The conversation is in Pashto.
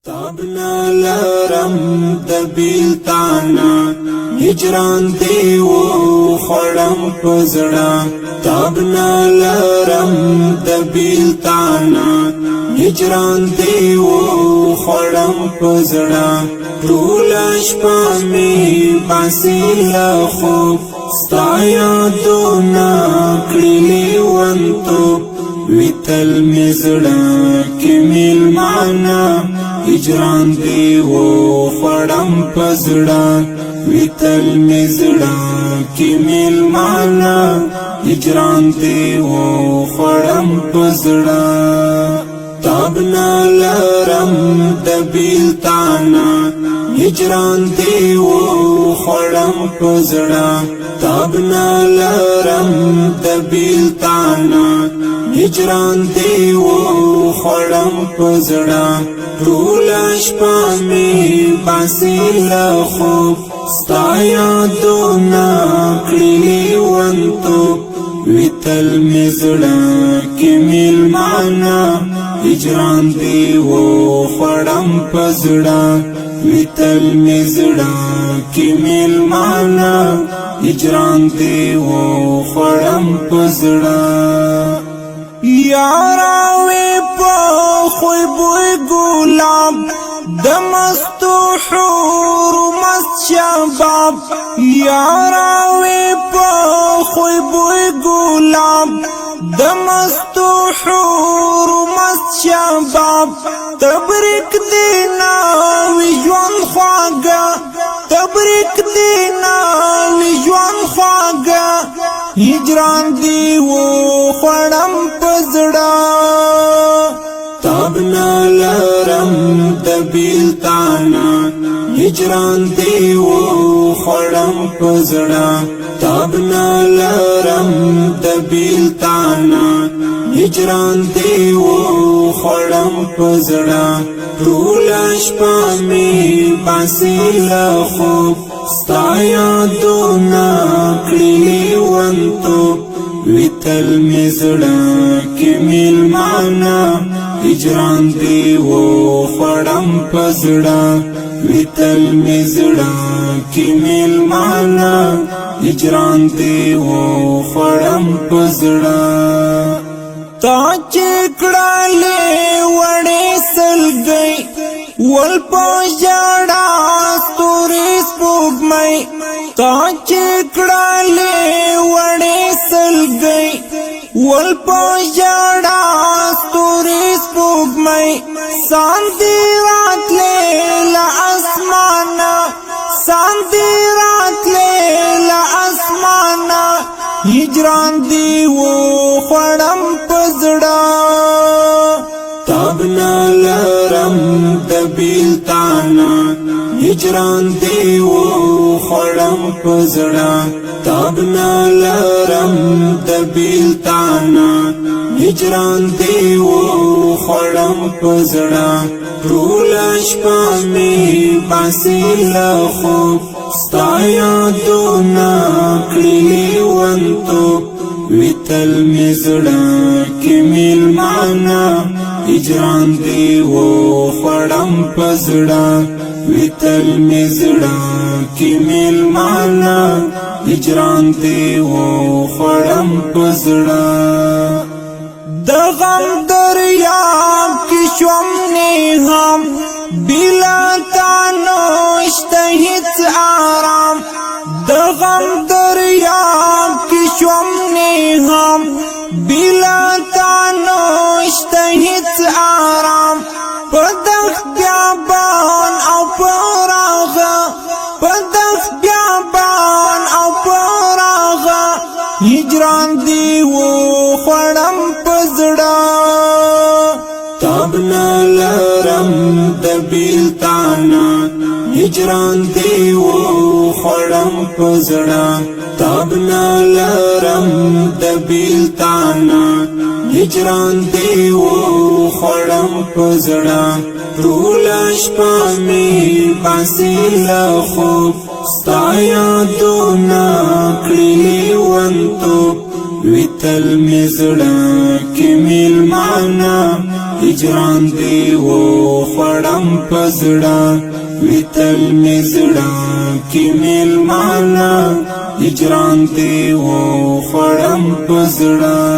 تابنا لرم دبیلتانا هجران دیو خورم پزڑا تابنا لرم دبیلتانا هجران دیو خورم پزڑا طولش پامی باسی لخوب ستایا دونا کڑیلی وانتو ویتل مزڑا کمیل معنا هجران دیو خورم پزڑا ویتل مزڑا کمیل معنا هجران دیو خورم پزڑا تابنا لرم دبیلتانا هجران دیو خورم پزڑا تابنا لرم دبیلتانا هجران دیو خورم پزڑا طولش پامی باسی لخوب ستایا دونا کڑیلی وانتو ویتل مزڑا کمیل معنا هجران دیو خورم پزڑا ویتل مزڑا کمیل معنا هجران دیو خورم پزڑا یاراوی پا خوی بوی گلاب دمستو حور مست شباب یاراوی پا خوی بوی گلاب دمستو حور مست شباب تبریک دینا ویجوان خواگا تبریک دینا ویجوان خواگا هجران دیو خورم پزڑا تابنا لرم دبیلتانا هجران دیو خورم پزڑا تابنا لرم دبیلتانا هجران دیو خورم پزڑا طولش پامی باسی لخوب ستایا دونا کڑیلی وانتو ویتل مزڑا کمیل معنا هجران دیو خورم پزڑا ویتل مزڑا کمیل معنا هجران دیو خورم پزڑا تا چکڑالے وڑے سلگئی والپا جاڑا ستوری سپوگمئی تا چکڑالے وڑے سلگئی والپا جاڑا ستوری سپوگمئی ساندی رات لیلا اسمانا ساندی رات لیلا اسمانا هجران دیو خورم پزڑا تابنا لرم دبیلتانا هجران دیو خورم پزڑا تابنا لرم دبیلتانا هجران دیو خورم پزڑا طولش پامی باسی لخوب ستایا دونا کڑیلی وانتو ویتل مزڑا کمیل معنا هجران دیو خورم پزڑا ویتل مزڑا کمیل معنا هجران دیو خورم پزڑا دغم دریاب کی شوم نیغم بلا تانوشت هیت آرام دغم دریاب کی شوم نیغم بلا تانوشت هیت آرام پدخ بیابان او پراغا پدخ بیابان او پراغا هجران دیو خورم پزڑا تابنا لرم دبیلتانا هجران دیو خورم پزڑا تابنا لرم دبیلتانا هجران دیو خورم پزڑا طولش پامی باسی لخوب ستایا دونا کڑیلی وانتو ویتل مزڑا کمیل معنا هجران دی و خړم پزړه ویتل مزړه کی میل مانا هجران دی و خړم پزړه